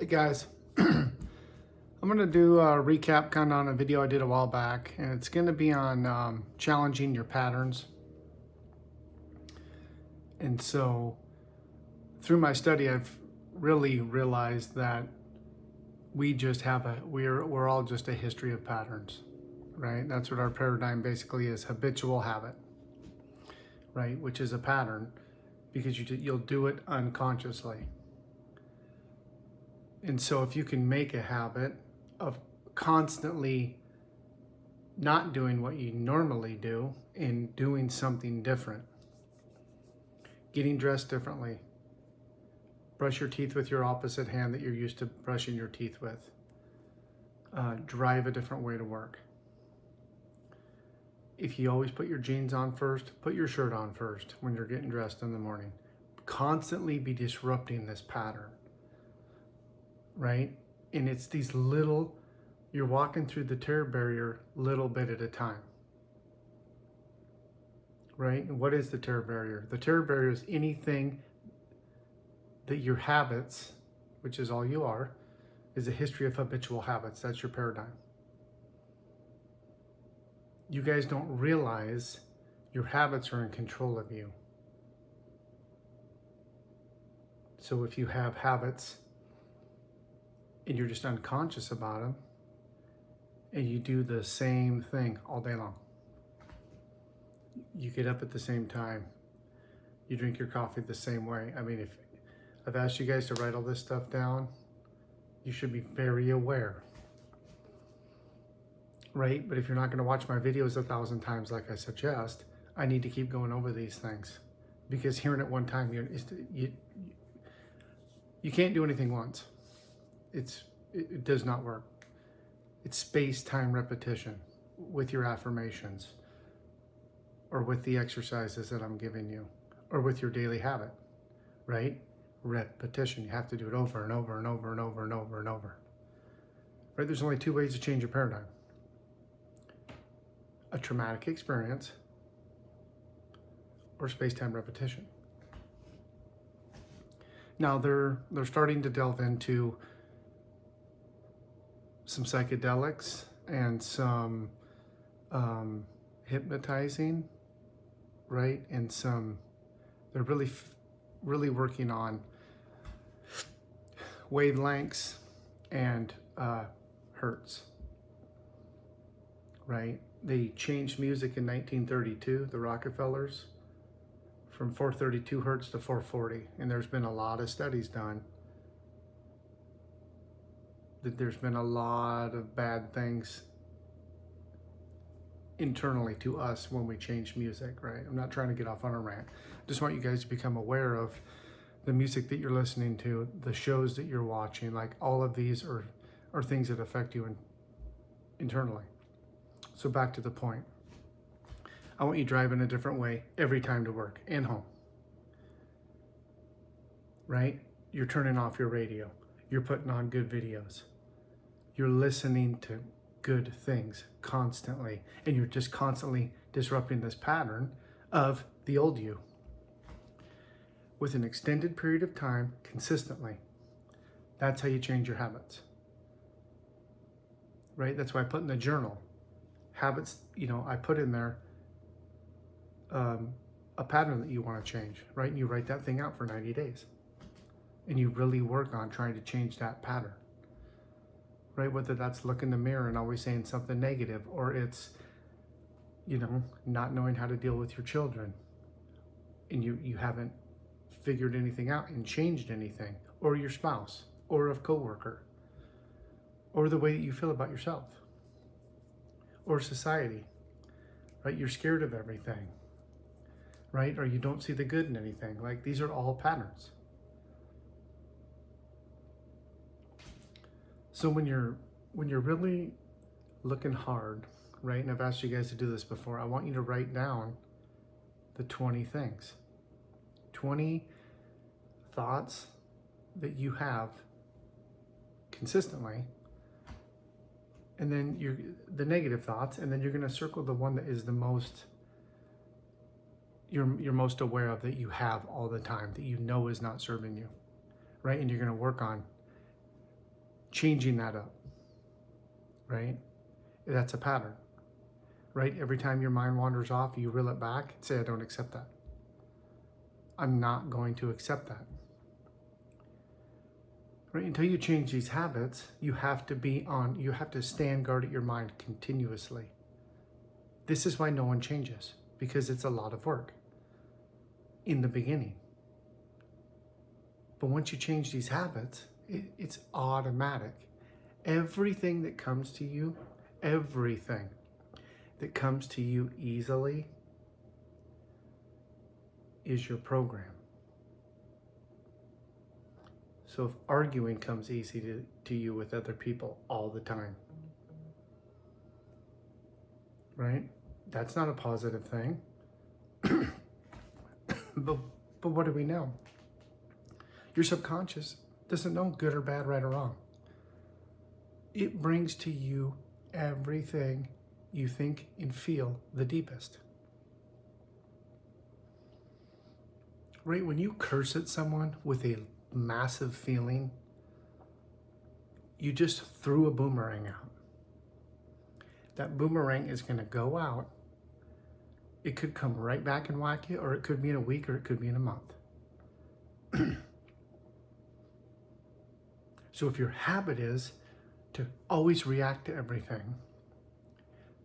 Hey guys, I'm going to do a recap kind of on a video I did a while back, and it's going to be on challenging your patterns. And so through my study, I've really realized that we're all just a history of patterns, right? That's what our paradigm basically is: habitual habit, right? Which is a pattern because you'll do it unconsciously. And so if you can make a habit of constantly not doing what you normally do and doing something different, getting dressed differently, brush your teeth with your opposite hand that you're used to brushing your teeth with, drive a different way to work. If you always put your jeans on first, put your shirt on first when you're getting dressed in the morning. Constantly be disrupting this pattern, right? And it's these little, you're walking through the terror barrier little bit at a time, right? And what is the terror barrier? The terror barrier is anything that your habits, which is all you are, is a history of habitual habits. That's your paradigm. You guys don't realize your habits are in control of you. So if you have habits and you're just unconscious about them, and you do the same thing all day long, you get up at the same time, you drink your coffee the same way. I mean, if I've asked you guys to write all this stuff down, you should be very aware, right? But if you're not going to watch my videos 1,000 times like I suggest, I need to keep going over these things, because hearing it one time, you can't do anything once. It does not work. It's space-time repetition with your affirmations, or with the exercises that I'm giving you, or with your daily habit, right? Repetition. You have to do it over and over and over and over and over and over, right? There's only two ways to change your paradigm: a traumatic experience or space-time repetition. Now they're starting to delve into some psychedelics and some hypnotizing, right? And they're really working on wavelengths and hertz, right? They changed music in 1932, the Rockefellers, from 432 hertz to 440. And there's been a lot of studies done that there's been a lot of bad things internally to us when we change music, right? I'm not trying to get off on a rant. I just want you guys to become aware of the music that you're listening to, the shows that you're watching. Like, all of these are things that affect you internally. So back to the point. I want you driving a different way every time to work and home, right? You're turning off your radio. You're putting on good videos. You're listening to good things constantly, and you're just constantly disrupting this pattern of the old you with an extended period of time consistently. That's how you change your habits, right? That's why I put in the journal habits. I put in there a pattern that you want to change, right? And you write that thing out for 90 days, and you really work on trying to change that pattern, right? Whether that's look in the mirror and always saying something negative, or it's, not knowing how to deal with your children, and you haven't figured anything out and changed anything, or your spouse, or a coworker, or the way that you feel about yourself, or society, right? You're scared of everything, right? Or you don't see the good in anything. Like, these are all patterns. So when you're really looking hard, right? And I've asked you guys to do this before. I want you to write down the 20 things, 20 thoughts that you have consistently, and then the negative thoughts, and then you're going to circle the one that is the most you're most aware of, that you have all the time, that is not serving you, right? And you're going to work on changing that up, right? That's a pattern, right? Every time your mind wanders off, you reel it back and say, I don't accept that. I'm not going to accept that. Right? Until you change these habits, you have to stand guard at your mind continuously. This is why no one changes, because it's a lot of work in the beginning. But once you change these habits, it's automatic. Everything that comes to you easily is your program. So if arguing comes easy to you with other people all the time, right? That's not a positive thing. But what do we know? Your subconscious doesn't know good or bad, right or wrong. It brings to you everything you think and feel the deepest. Right? When you curse at someone with a massive feeling, you just threw a boomerang out. That boomerang is going to go out. It could come right back and whack you, or it could be in a week, or it could be in a month. So if your habit is to always react to everything,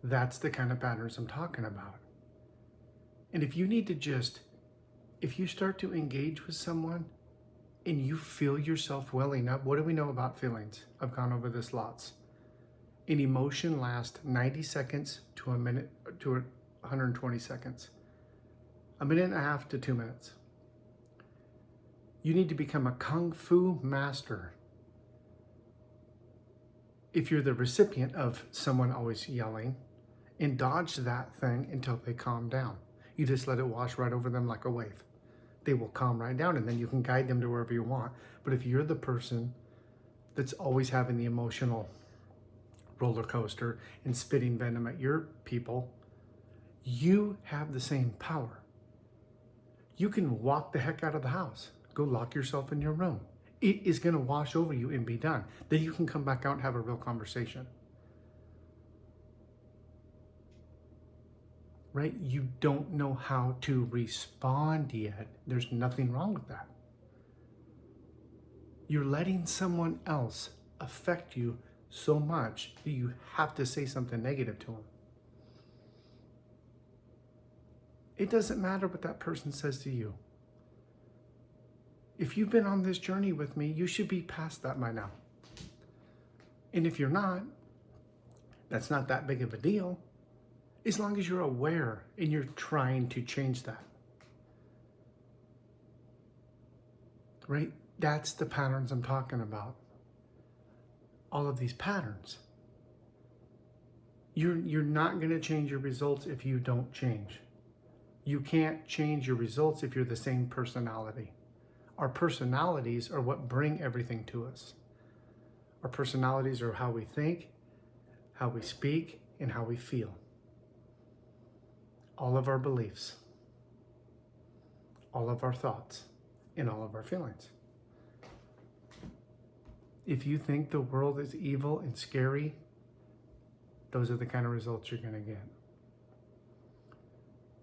that's the kind of patterns I'm talking about. And if you start to engage with someone and you feel yourself welling up, what do we know about feelings? I've gone over this lots. An emotion lasts 90 seconds to a minute to 120 seconds. A minute and a half to 2 minutes. You need to become a kung fu master if you're the recipient of someone always yelling, and dodge that thing until they calm down. You just let it wash right over them like a wave. They will calm right down, and then you can guide them to wherever you want. But if you're the person that's always having the emotional roller coaster and spitting venom at your people, you have the same power. You can walk the heck out of the house. Go lock yourself in your room. It is going to wash over you and be done. Then you can come back out and have a real conversation. Right? You don't know how to respond yet. There's nothing wrong with that. You're letting someone else affect you so much that you have to say something negative to them. It doesn't matter what that person says to you. If you've been on this journey with me, you should be past that by now. And if you're not, that's not that big of a deal, as long as you're aware and you're trying to change that. Right? That's the patterns I'm talking about. All of these patterns. You're not going to change your results if you don't change. You can't change your results if you're the same personality. Our personalities are what bring everything to us. Our personalities are how we think, how we speak, and how we feel. All of our beliefs, all of our thoughts, and all of our feelings. If you think the world is evil and scary, those are the kind of results you're going to get.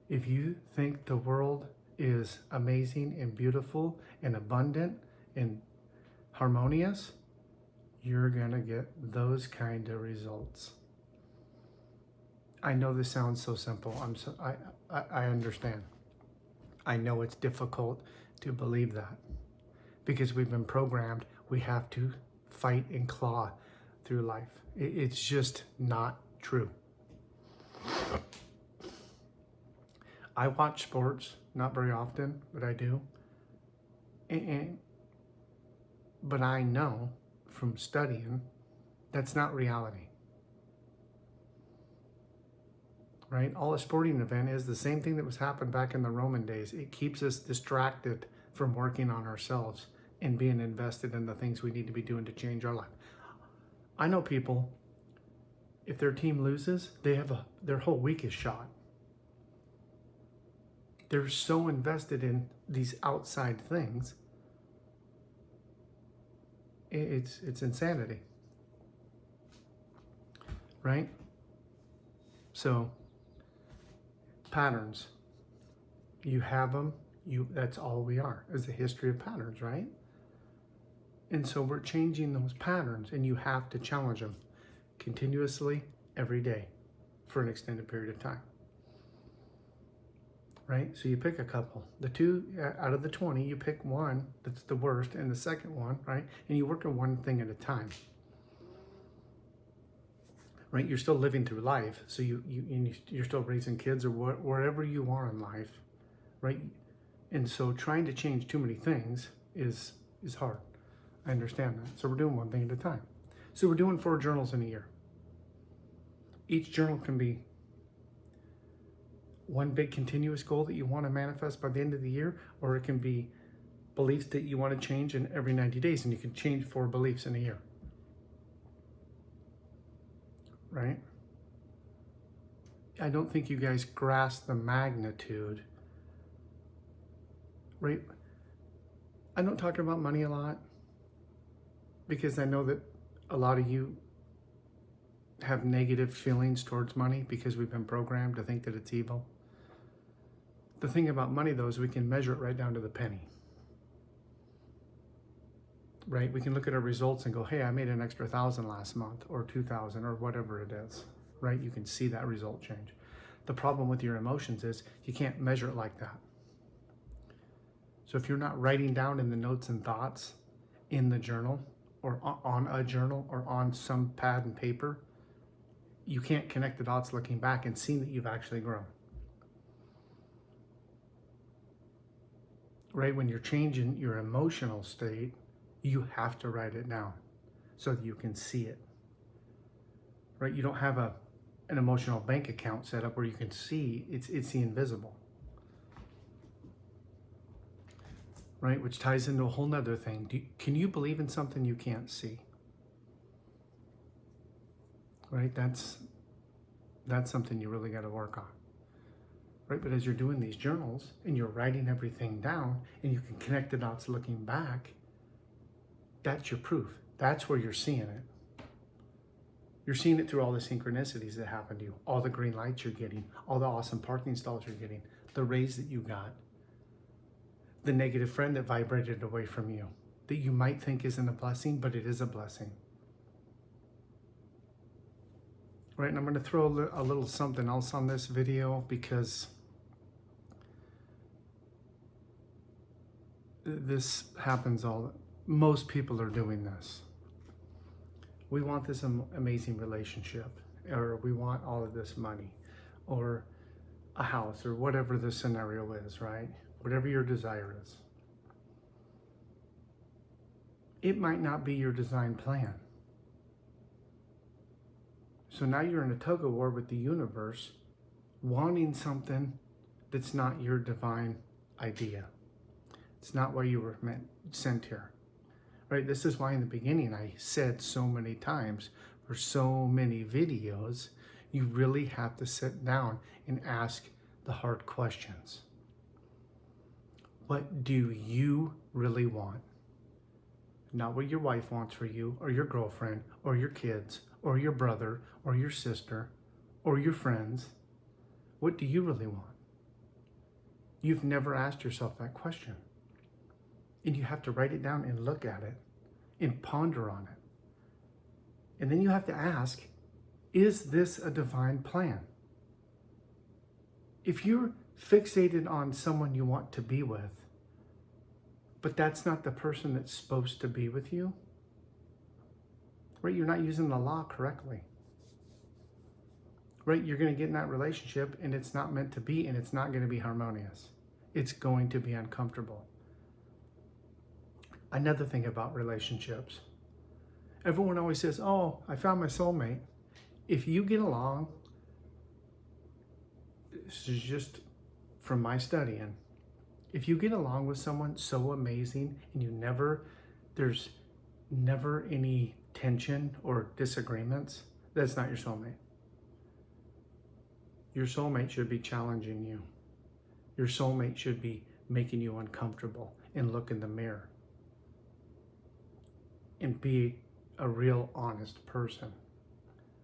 If you think the world is amazing and beautiful and abundant and harmonious, you're going to get those kind of results. I know this sounds so simple. I understand. I know it's difficult to believe that because we've been programmed. We have to fight and claw through life. It's just not true. I watch sports, not very often, but I do. But I know from studying that's not reality. Right? All a sporting event is the same thing that was happened back in the Roman days. It keeps us distracted from working on ourselves and being invested in the things we need to be doing to change our life. I know people, if their team loses, their whole week is shot. They're so invested in these outside things. It's insanity. right? So patterns, you have them, that's all we are, is a history of patterns, right? And so we're changing those patterns, and you have to challenge them continuously every day for an extended period of time, right? So you pick a couple. The two out of the 20, you pick one that's the worst and the second one, right? And you work on one thing at a time, right? You're still living through life, so you're still raising kids or wherever you are in life, right? And so trying to change too many things is hard. I understand that. So we're doing one thing at a time. So we're doing 4 journals in a year. Each journal can be one big continuous goal that you want to manifest by the end of the year, or it can be beliefs that you want to change in every 90 days, and you can change 4 beliefs in a year, right? I don't think you guys grasp the magnitude, right? I don't talk about money a lot because I know that a lot of you have negative feelings towards money because we've been programmed to think that it's evil. The thing about money, though, is we can measure it right down to the penny, right? We can look at our results and go, hey, I made an extra 1,000 last month, or 2,000, or whatever it is, right? You can see that result change. The problem with your emotions is you can't measure it like that. So if you're not writing down in the notes and thoughts in the journal, or on a journal, or on some pad and paper, you can't connect the dots looking back and see that you've actually grown. Right? When you're changing your emotional state, you have to write it down so that you can see it. Right? You don't have an emotional bank account set up where you can see it's the invisible. Right? Which ties into a whole nother thing. Can you believe in something you can't see? Right? That's something you really got to work on. Right? But as you're doing these journals and you're writing everything down and you can connect the dots looking back, that's your proof. That's where you're seeing it. You're seeing it through all the synchronicities that happen to you, all the green lights you're getting, all the awesome parking stalls you're getting, the raise that you got, the negative friend that vibrated away from you, that you might think isn't a blessing, but it is a blessing. Right, and I'm going to throw a little something else on this video because this happens most people are doing this. We want this amazing relationship, or we want all of this money, or a house, or whatever the scenario is, right? Whatever your desire is. It might not be your design plan. So now you're in a tug of war with the universe, wanting something that's not your divine idea. It's not why you were sent here, right? This is why in the beginning I said so many times, for so many videos, you really have to sit down and ask the hard questions. What do you really want? Not what your wife wants for you, or your girlfriend, or your kids, or your brother, or your sister, or your friends. What do you really want? You've never asked yourself that question. And you have to write it down and look at it and ponder on it. And then you have to ask, is this a divine plan? If you're fixated on someone you want to be with, but that's not the person that's supposed to be with you, right? You're not using the law correctly. Right? You're going to get in that relationship and it's not meant to be, and it's not going to be harmonious. It's going to be uncomfortable. Another thing about relationships. Everyone always says, oh, I found my soulmate. If you get along, this is just from my studying, if you get along with someone so amazing and there's never any tension or disagreements, that's not your soulmate. Your soulmate should be challenging you. Your soulmate should be making you uncomfortable and look in the mirror and be a real honest person,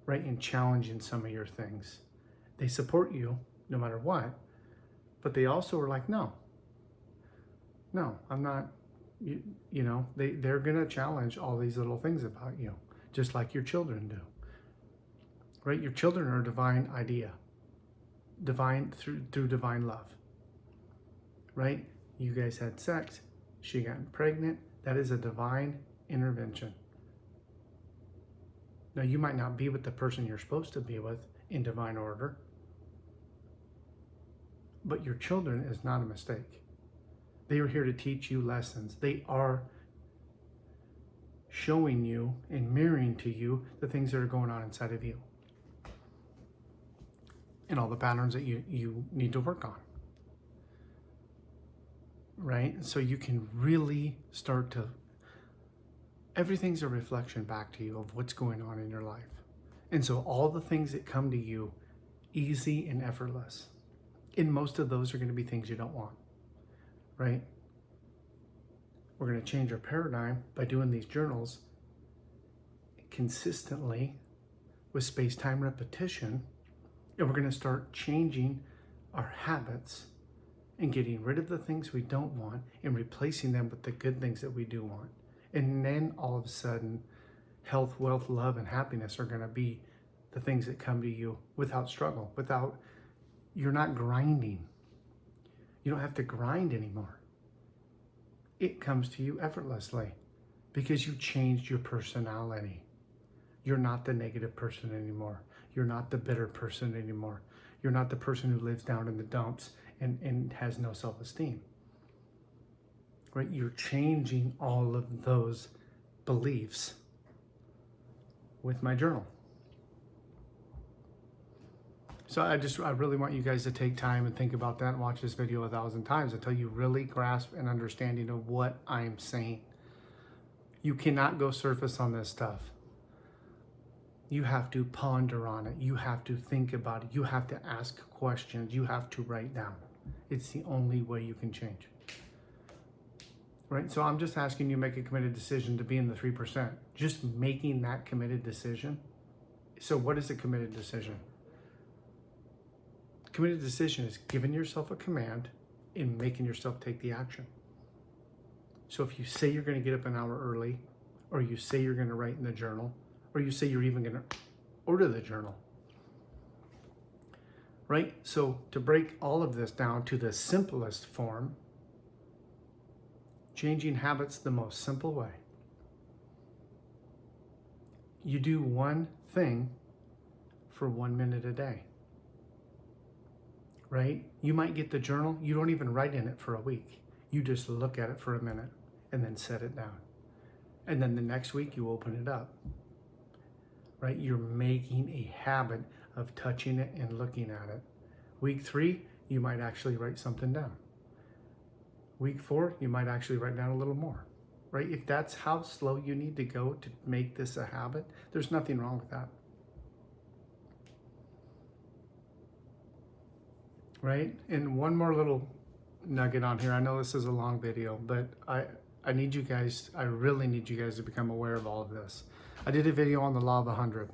right? And challenging some of your things. They support you no matter what, but they also are like, no, I'm not, they're going to challenge all these little things about you, just like your children do, right? Your children are a divine idea, divine through divine love, right? You guys had sex, she got pregnant. That is a divine intervention. Now, you might not be with the person you're supposed to be with in divine order, but your children is not a mistake. They are here to teach you lessons. They are showing you and mirroring to you the things that are going on inside of you and all the patterns that you need to work on, right? So you can really start to, everything's a reflection back to you of what's going on in your life. And so all the things that come to you easy and effortless, and most of those are going to be things you don't want, right? We're going to change our paradigm by doing these journals consistently with space-time repetition, and we're going to start changing our habits and getting rid of the things we don't want and replacing them with the good things that we do want. And then all of a sudden, health, wealth, love, and happiness are going to be the things that come to you without struggle, you're not grinding. You don't have to grind anymore. It comes to you effortlessly because you changed your personality. You're not the negative person anymore. You're not the bitter person anymore. You're not the person who lives down in the dumps and has no self-esteem. Right? You're changing all of those beliefs with my journal. So I really want you guys to take time and think about that and watch this video 1,000 times until you really grasp an understanding of what I'm saying. You cannot go surface on this stuff. You have to ponder on it. You have to think about it. You have to ask questions. You have to write down. It's the only way you can change. Right? So I'm just asking you to make a committed decision to be in the 3%. Just making that committed decision. So what is a committed decision? Committed decision is giving yourself a command and making yourself take the action. So if you say you're going to get up an hour early, or you say you're going to write in the journal, or you say you're even going to order the journal, right? So to break all of this down to the simplest form, changing habits the most simple way. You do one thing for 1 minute a day. Right? You might get the journal, you don't even write in it for a week. You just look at it for a minute and then set it down. And then the next week you open it up. Right? You're making a habit of touching it and looking at it. Week 3, you might actually write something down. Week 4, you might actually write down a little more. Right? If that's how slow you need to go to make this a habit, there's nothing wrong with that. Right? And one more little nugget on here. I know this is a long video, but I really need you guys to become aware of all of this. I did a video on the law of 100.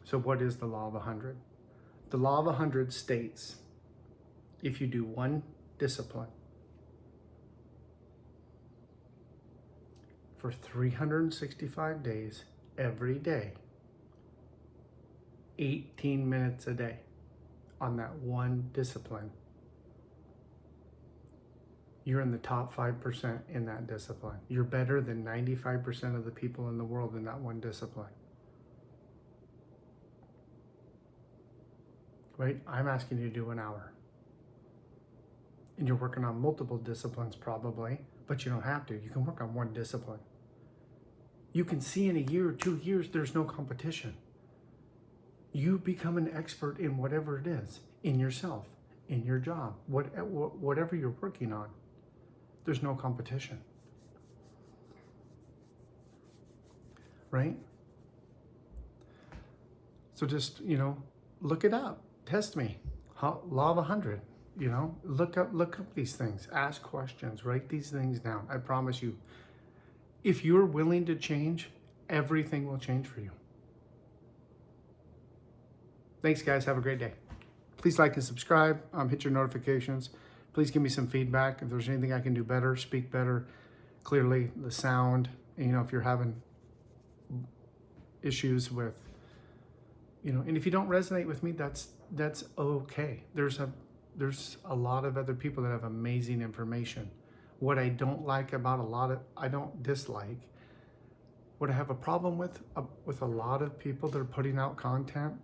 So what is the law of 100? The law of 100 states, if you do one discipline for 365 days, every day, 18 minutes a day on that one discipline, you're in the top 5% in that discipline. You're better than 95% of the people in the world in that one discipline. Right? I'm asking you to do an hour. And you're working on multiple disciplines probably, but you don't have to. You can work on one discipline. You can see in a year or 2 years, there's no competition. You become an expert in whatever it is, in yourself, in your job, whatever you're working on. There's no competition. Right? So just, look it up. Test me. Law of 100. Look up these things. Ask questions. Write these things down. I promise you, if you're willing to change, everything will change for you. Thanks, guys. Have a great day. Please like and subscribe. Hit your notifications. Please give me some feedback. If there's anything I can do better, speak better, clearly, the sound. If you're having issues with, and if you don't resonate with me, that's okay. There's a lot of other people that have amazing information. What I don't like about I don't dislike. What I have a problem with a lot of people that are putting out content,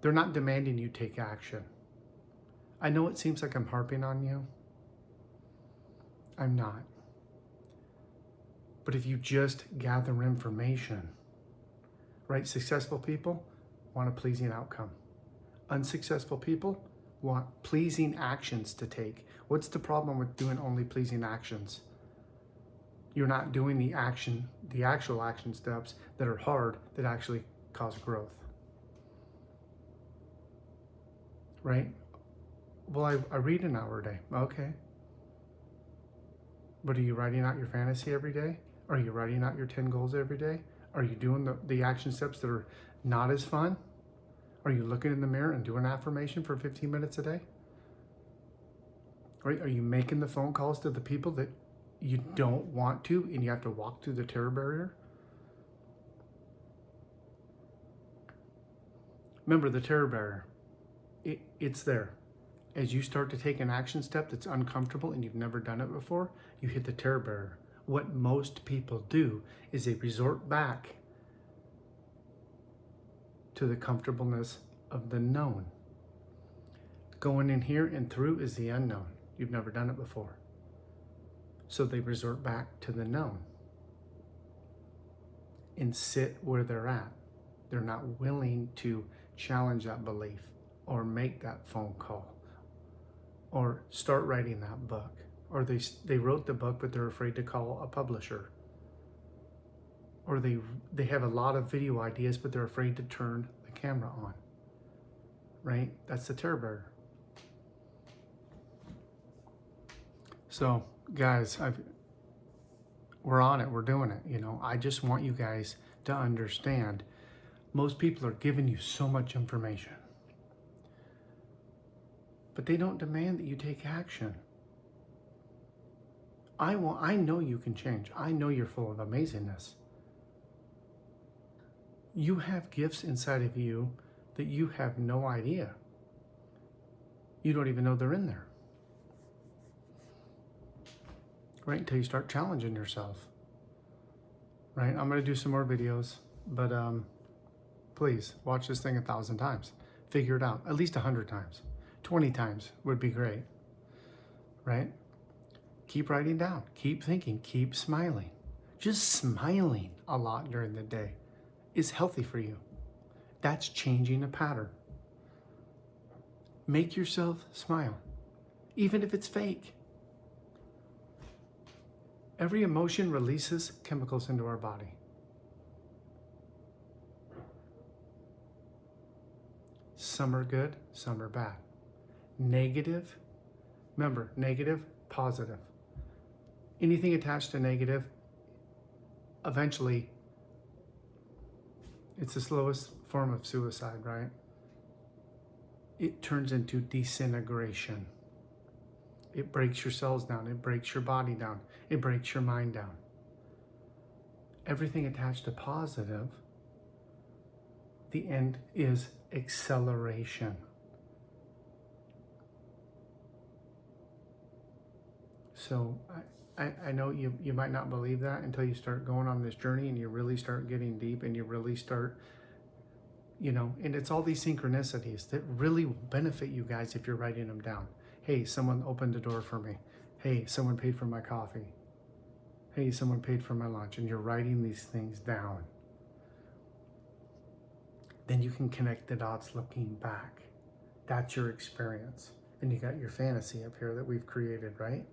they're not demanding you take action. I know it seems like I'm harping on you. I'm not. But if you just gather information, right? Successful people want a pleasing outcome. Unsuccessful people want pleasing actions to take. What's the problem with doing only pleasing actions? You're not doing the actual action steps that are hard, that actually cause growth. Right? Well, I read an hour a day. Okay. But are you writing out your fantasy every day? Are you writing out your 10 goals every day? Are you doing the action steps that are not as fun? Are you looking in the mirror and doing an affirmation for 15 minutes a day? Right? Are you making the phone calls to the people that you don't want to and you have to walk through the terror barrier? Remember the terror barrier. It's there. As you start to take an action step that's uncomfortable and you've never done it before, you hit the terror barrier. What most people do is they resort back to the comfortableness of the known. Going in here and through is the unknown. You've never done it before. So they resort back to the known and sit where they're at. They're not willing to challenge that belief or make that phone call or start writing that book. Or they wrote the book, but they're afraid to call a publisher. Or they have a lot of video ideas, but they're afraid to turn the camera on. Right? That's the terror barrier. So, guys, we're on it. We're doing it. I just want you guys to understand. Most people are giving you so much information, but they don't demand that you take action. I know you can change. I know you're full of amazingness. You have gifts inside of you that you have no idea. You don't even know they're in there. Right? Until you start challenging yourself. Right? I'm going to do some more videos, but please watch this thing 1,000 times. Figure it out. At least 100 times. 20 times would be great. Right? Keep writing down. Keep thinking. Keep smiling. Just smiling a lot during the day is healthy for you. That's changing a pattern. Make yourself smile, even if it's fake. Every emotion releases chemicals into our body. Some are good, some are bad. Negative, remember, negative, positive. Anything attached to negative, eventually, it's the slowest form of suicide, right? It turns into disintegration. It breaks your cells down. It breaks your body down. It breaks your mind down. Everything attached to positive, the end is acceleration. So I know you might not believe that until you start going on this journey and you really start getting deep and you really start, and it's all these synchronicities that really will benefit you guys if you're writing them down. Hey, someone opened the door for me. Hey, someone paid for my coffee. Hey, someone paid for my lunch. And you're writing these things down. Then you can connect the dots looking back. That's your experience. And you got your fantasy up here that we've created, right?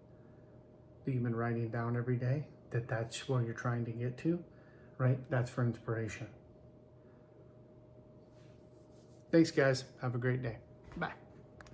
That you've been writing down every day. That's where you're trying to get to, right? That's for inspiration. Thanks, guys. Have a great day. Bye.